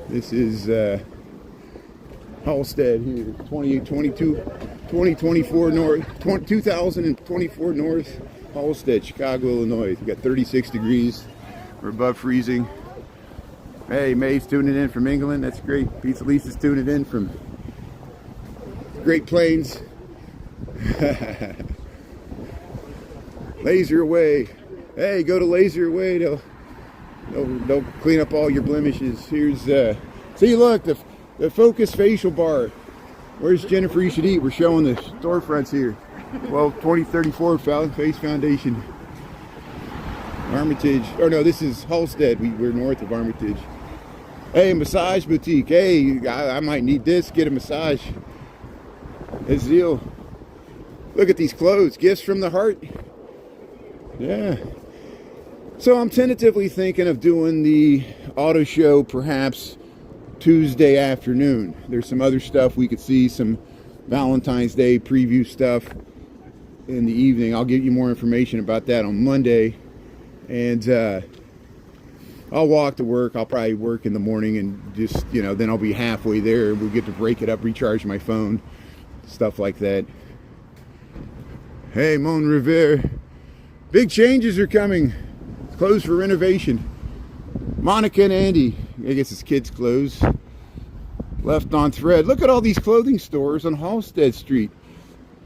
This is Halstead here, 2024 North, Halstead, Chicago, Illinois. We got 36 degrees. We're above freezing. Hey, Maeve's tuning in from England. That's great. Pizza Lisa's tuning in from Great Plains. Laser Away. Hey, go to Laser Away. They'll clean up all your blemishes. Here's see, look, the Focus Facial Bar. Where's Jennifer You Should Eat? We're showing the storefronts here. Well, 2034 Face Foundation. Armitage. Oh no, this is Halstead. We're north of Armitage. Hey, massage boutique. Hey, I might need this. Get a massage. It's deal. Look at these clothes. Gifts from the heart. Yeah. So I'm tentatively thinking of doing the auto show perhaps Tuesday afternoon. There's some other stuff we could see, some Valentine's Day preview stuff in the evening. I'll give you more information about that on Monday. And I'll walk to work. I'll probably work in the morning and just, you know, then I'll be halfway there. We'll get to break it up, recharge my phone, stuff like that. Hey, Mon Revere. Big changes are coming. It's closed for renovation. Monica and Andy. I guess it's kids' clothes. Left on thread. Look at all these clothing stores on Halsted Street.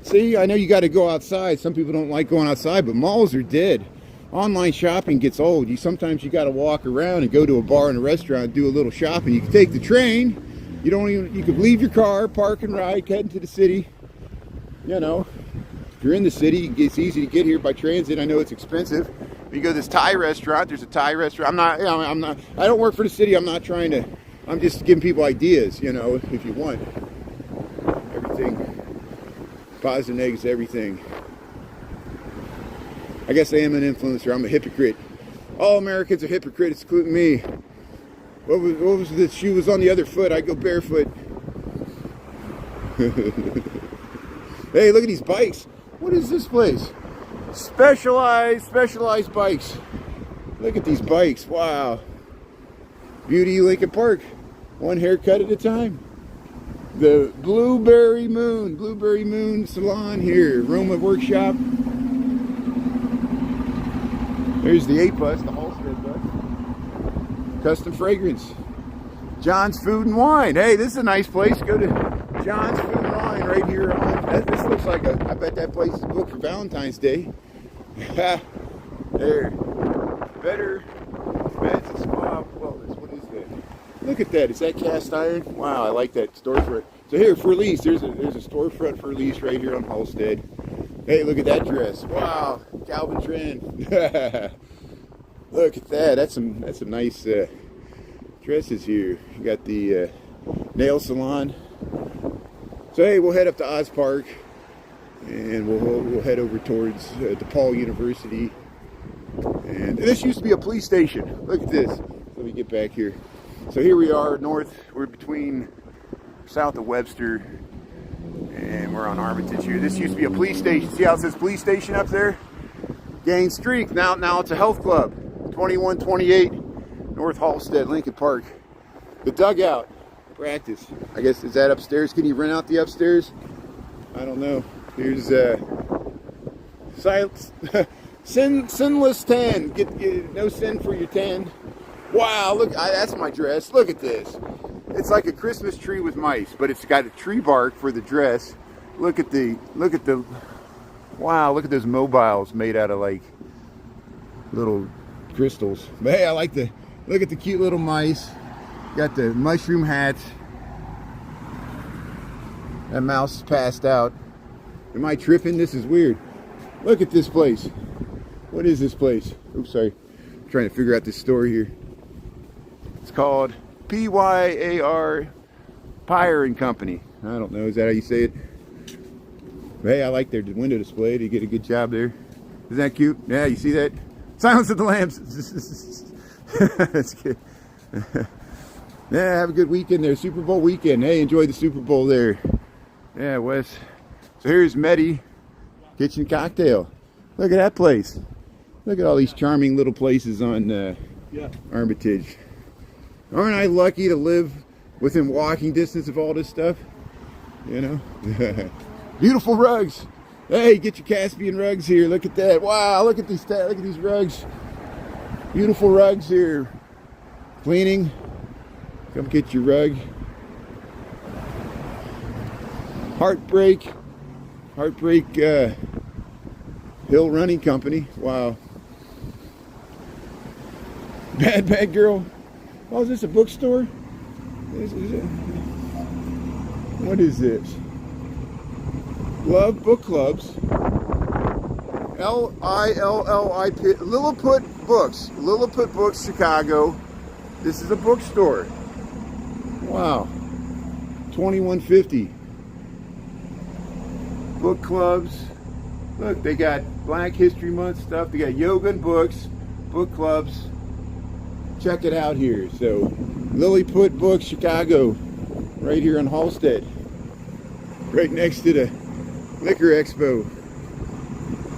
See, I know you got to go outside. Some people don't like going outside, but malls are dead. Online shopping gets old. Sometimes you got to walk around and go to a bar and a restaurant and do a little shopping. You can take the train. You could leave your car, park and ride, head into the city. You know, if you're in the city, it's easy to get here by transit. I know it's expensive. You go to this Thai restaurant. There's a Thai restaurant. I don't work for the city. I'm just giving people ideas, you know, if you want. Everything. Positive and negatives, everything. I guess I am an influencer. I'm a hypocrite. All Americans are hypocrites, including me. What was the shoe was on the other foot? I go barefoot. Hey, look at these bikes. What is this place? Specialized bikes. Look at these bikes. Wow. Beauty Lincoln Park. One haircut at a time. The Blueberry Moon Salon here. Roma Workshop. There's the 8 bus, the Halsted bus. Custom Fragrance. John's Food and Wine. Hey, this is a nice place. Go to John's Food and Wine right here. This looks like I bet that place is booked for Valentine's Day. There. Better Beds and Spa Wellness. What is that? Look at that. Is that cast iron? Wow, I like that storefront. So here, for lease, there's a storefront for lease right here on Halsted. Hey, look at that dress. Wow, Calvin Klein. Look at that. That's some nice dresses here. You got the nail salon. So hey, we'll head up to Oz Park, and we'll head over towards DePaul University. And this used to be a police station. Look at this. Let me get back here. So here we are north. We're south of Webster, and we're on Armitage here. This used to be a police station. See how it says police station up there? Gang Street. Now it's a health club. 2128 North Halsted, Lincoln Park. The dugout. Practice. I guess, is that upstairs? Can you rent out the upstairs? I don't know. Here's sinless tan. Get no sin for your tan. Wow, look, that's my dress. Look at this. It's like a Christmas tree with mice, but it's got a tree bark for the dress. Look at wow, look at those mobiles made out of like little crystals. But hey, look at the cute little mice. Got the mushroom hats. That mouse is passed out. Am I tripping? This is weird. Look at this place. What is this place? Oops, sorry. I'm trying to figure out this store here. It's called PYAR Pyre and Company. I don't know. Is that how you say it? But hey, I like their window display. They get a good job there. Isn't that cute? Yeah, you see that? Silence of the Lambs. That's good. Yeah, have a good weekend there. Super Bowl weekend. Hey, enjoy the Super Bowl there. Yeah, Wes. So here's Medi Kitchen Cocktail. Look at that place. Look at all these charming little places on Armitage. Aren't I lucky to live within walking distance of all this stuff? You know? Beautiful rugs. Hey, get your Caspian rugs here. Look at that. Wow, look at these rugs. Beautiful rugs here. Cleaning. Come get your rug. Heartbreak Hill Running Company. Wow. Bad Girl. Oh, is this a bookstore? What is this? Love Book Clubs. Lilliput Books. Lilliput Books, Chicago. This is a bookstore. Wow. 2150. Book clubs. Look, they got Black History Month stuff. They got yoga and books, book clubs. Check it out here. So, Lilliput Books, Chicago, right here on Halsted, right next to the Liquor Expo.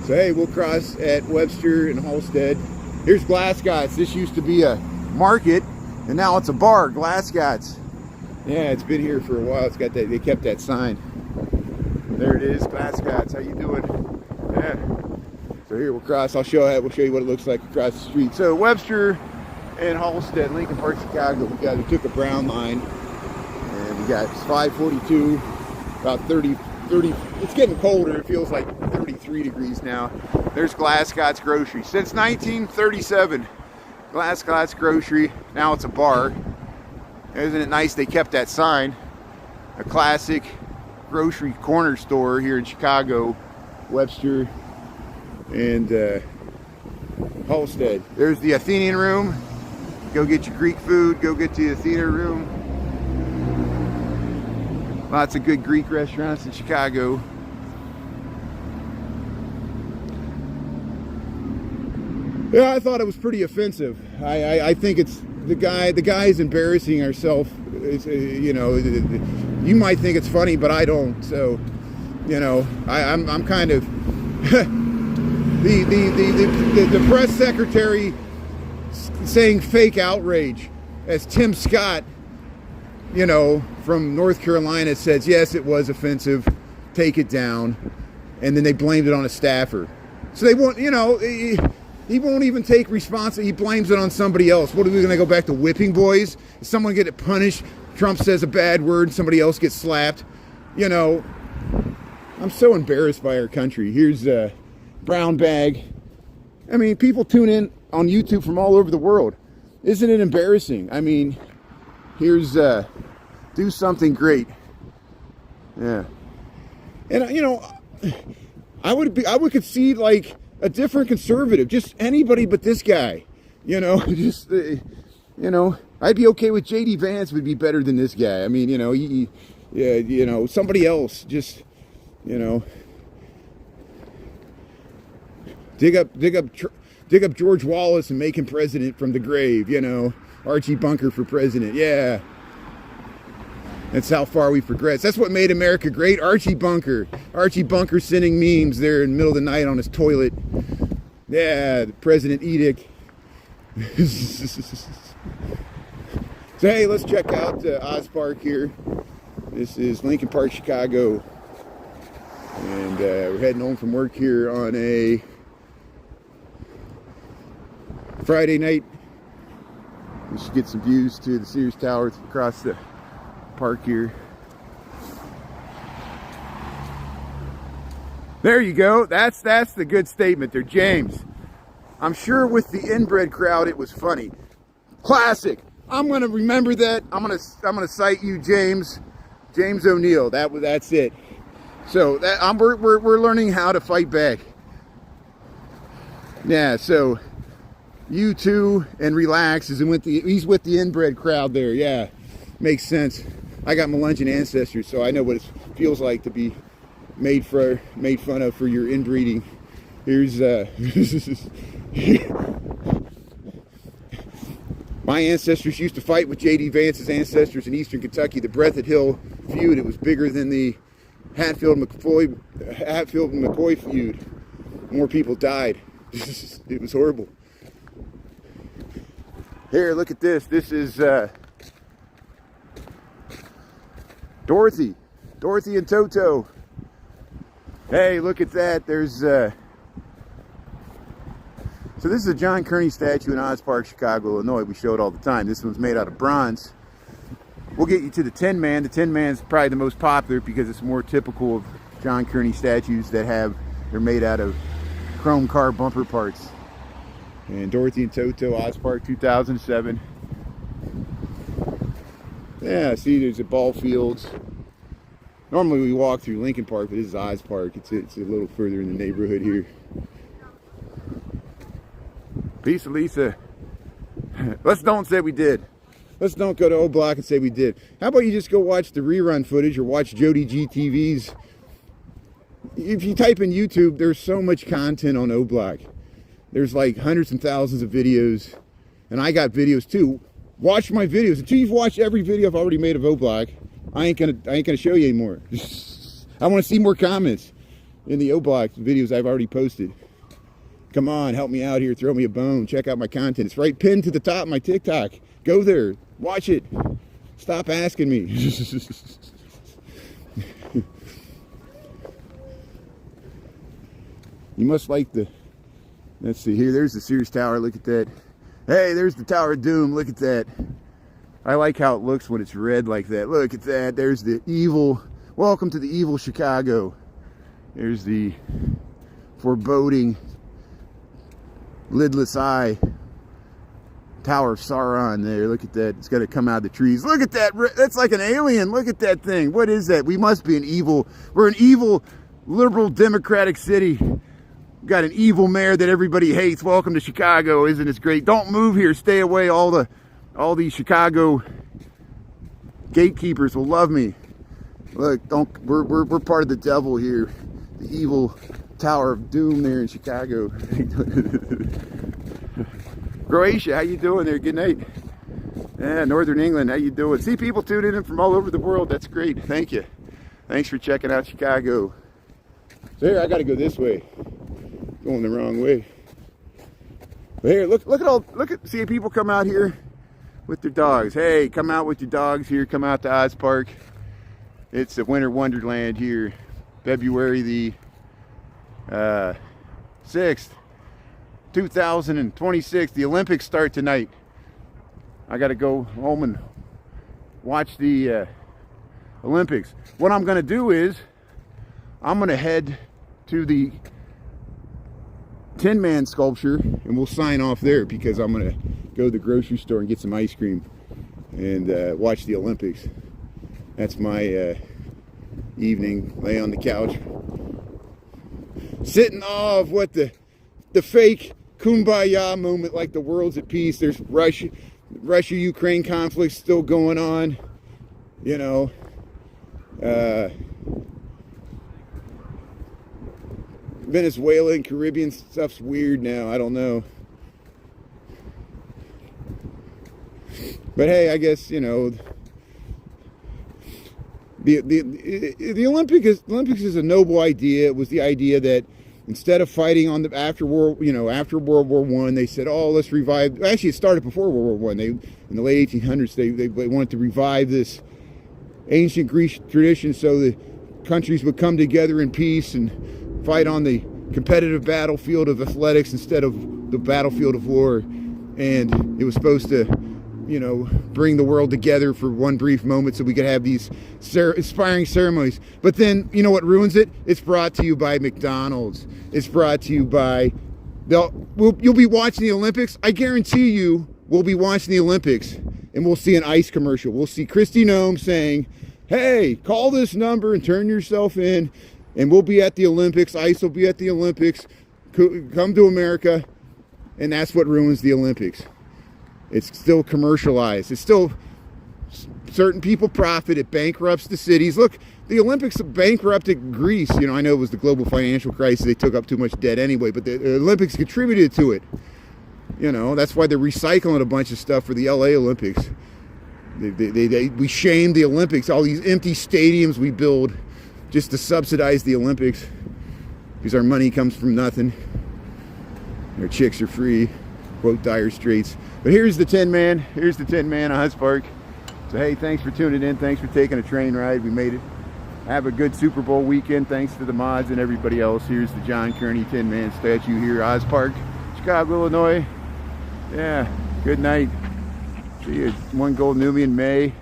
So hey, we'll cross at Webster and Halsted. Here's Glasgot's. This used to be a market, and now it's a bar. Glasgot's. Yeah, it's been here for a while. It's got that. They kept that sign. There it is, Glasgot's. How you doing? Yeah. So here we'll cross. We'll show you what it looks like across the street. So Webster and Halsted, Lincoln Park, Chicago. We took a brown line, and You got 5:42, about 30. It's getting colder. It feels like 33 degrees now. There's Glasgott's Grocery. Since 1937, Glasgott's Grocery. Now it's a bar. Isn't it nice they kept that sign? A classic grocery corner store here in Chicago, Webster, and Halstead. There's the Athenian Room. Go get your Greek food. Go get to the theater room. Lots of good Greek restaurants in Chicago. Yeah, I thought it was pretty offensive. I think it's the guy is embarrassing ourselves. You know, you might think it's funny, but I don't. So, you know, I'm kind of the press secretary saying fake outrage as Tim Scott, you know, from North Carolina says, yes, it was offensive, take it down, and then they blamed it on a staffer. So they won't, you know, he won't even take responsibility. He blames it on somebody else. What are we going to go back to whipping boys? Is someone get it punished? Trump says a bad word, somebody else gets slapped. You know, I'm so embarrassed by our country. Here's Brown Bag. I mean, people tune in on YouTube from all over the world. Isn't it embarrassing? I mean, here's do something great. Yeah. And you know, I would concede like a different conservative, just anybody but this guy. You know, just you know, I'd be okay with JD Vance would be better than this guy. I mean, you know, yeah, you know, somebody else just, you know, dig up George Wallace and make him president from the grave, you know. Archie Bunker for president. Yeah. That's how far we progressed. That's what made America great. Archie Bunker. Archie Bunker sending memes there in the middle of the night on his toilet. Yeah, the President Edict. So hey, let's check out Oz Park here. This is Lincoln Park, Chicago. And we're heading home from work here on a Friday night. We should get some views to the Sears Tower across the park here. There you go. That's the good statement there, James. I'm sure with the inbred crowd it was funny. Classic. I'm gonna remember that. I'm gonna cite you, James O'Neill. That's it. So that we're learning how to fight back. Yeah. So you too, and relax. He's with the inbred crowd there. Yeah, makes sense. I got Millennium ancestors, so I know what it feels like to be made fun of for your inbreeding. Here's my ancestors used to fight with J.D. Vance's ancestors in Eastern Kentucky. The Breathitt Hill feud, it was bigger than the Hatfield and McCoy feud. More people died. It was horrible. Here, look at this. This is Dorothy and Toto. Hey, look at that. There's so this is a John Kearney statue in Oz Park, Chicago, Illinois. We show it all the time. This one's made out of bronze. We'll get you to the Tin Man. The Tin Man's probably the most popular because it's more typical of John Kearney statues they're made out of chrome car bumper parts. And Dorothy and Toto, Oz Park 2007. Yeah, see, there's the ball fields. Normally we walk through Lincoln Park, but this is Oz Park. It's a little further in the neighborhood here. Peace, Lisa. Let's don't say we did. Let's don't go to O Block and say we did. How about you just go watch the rerun footage or watch Jody G TV's. If you type in YouTube, there's so much content on O Block. There's like hundreds and thousands of videos, and I got videos too. Watch my videos. Until you've watched every video I've already made of O Block, I ain't gonna show you anymore. I want to see more comments in the O Block videos I've already posted. Come on, help me out here. Throw me a bone. Check out my content. It's right pinned to the top of my TikTok. Go there. Watch it. Stop asking me. You must like the... Let's see here. There's the Sears Tower. Look at that. Hey, there's the Tower of Doom. Look at that. I like how it looks when it's red like that. Look at that. There's the evil. Welcome to the evil Chicago. There's the foreboding, lidless eye. Tower of Sauron there. Look at that. It's got to come out of the trees. Look at that. That's like an alien. Look at that thing. What is that? We must be an evil. We're an evil, liberal, democratic city. We've got an evil mayor that everybody hates. Welcome to Chicago. Isn't it great? Don't move here. Stay away. All these Chicago gatekeepers will love me. Look, we're part of the devil here. The evil Tower of Doom there in Chicago. Croatia, how you doing there? Good night. Yeah, Northern England, how you doing? See people tuning in from all over the world. That's great. Thank you. Thanks for checking out Chicago. So here, I got to go this way. Going the wrong way. But here, see people come out here with their dogs. Hey, come out with your dogs here. Come out to Oz Park. It's a winter wonderland here. February the 6th. 2026. The Olympics start tonight. I got to go home and watch the Olympics. What I'm going to do is I'm going to head to the Tin Man sculpture and we'll sign off there because I'm going to go to the grocery store and get some ice cream and watch the Olympics. That's my evening. Lay on the couch, sit in awe of what the fake kumbaya moment, like the world's at peace. There's Russia-Ukraine conflict still going on, you know. Venezuela and Caribbean stuff's weird now. I don't know, but hey, I guess, you know, the Olympics is a noble idea. It was the idea that instead of fighting on after World War I, they said, "Oh, let's revive." Actually, it started before World War I. In the late 1800s, they wanted to revive this ancient Greek tradition, so the countries would come together in peace and fight on the competitive battlefield of athletics instead of the battlefield of war. And it was supposed to, you know, bring the world together for one brief moment so we could have these inspiring ceremonies. But then, you know what ruins it? It's brought to you by McDonald's. It's brought to you by... You'll be watching the Olympics. I guarantee you we'll be watching the Olympics and we'll see an ice commercial. We'll see Kristi Noem saying, "Hey, call this number and turn yourself in, and we'll be at the Olympics. Ice will be at the Olympics. Come to America." And that's what ruins the Olympics. It's still commercialized. It's still, certain people profit. It bankrupts the cities. Look, the Olympics bankrupted Greece. You know, I know it was the global financial crisis. They took up too much debt anyway, but the Olympics contributed to it. You know, that's why they're recycling a bunch of stuff for the LA Olympics. We shamed the Olympics. All these empty stadiums we build just to subsidize the Olympics because our money comes from nothing. Our chicks are free. Quote Dire Straits. But here's the Tin Man. Here's the Tin Man on Oz Park. So hey, thanks for tuning in. Thanks for taking a train ride. We made it. Have a good Super Bowl weekend. Thanks to the mods and everybody else. Here's the John Kearney Tin Man statue here, Oz Park, Chicago, Illinois. Yeah, good night. See you. One Gold Nubian, May.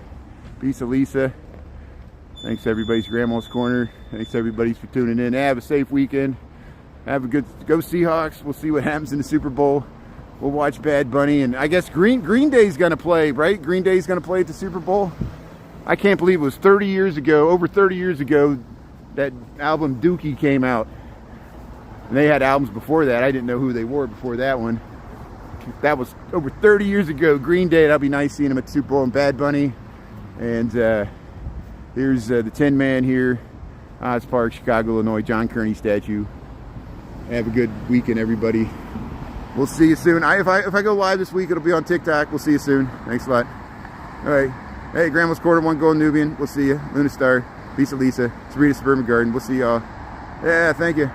Peace of Lisa. Thanks everybody's Grandma's Corner. Thanks everybody for tuning in. Have a safe weekend. Have a good, go Seahawks. We'll see what happens in the Super Bowl. We'll watch Bad Bunny, and I guess Green Day's gonna play, right? Green Day's gonna play at the Super Bowl. I can't believe it was 30 years ago, over 30 years ago, that album Dookie came out. And they had albums before that. I didn't know who they were before that one. That was over 30 years ago, Green Day. That'll be nice seeing them at the Super Bowl. And Bad Bunny. And here's the Tin Man here, Oz Park, Chicago, Illinois, John Kearney statue. Have a good weekend, everybody. We'll see you soon. If I go live this week, it'll be on TikTok. We'll see you soon. Thanks a lot. All right. Hey, Grandma's Quarter, One Gold Nubian. We'll see you. Luna Star. Peace of Lisa. Sarita Suburban Garden. We'll see y'all. Yeah, thank you.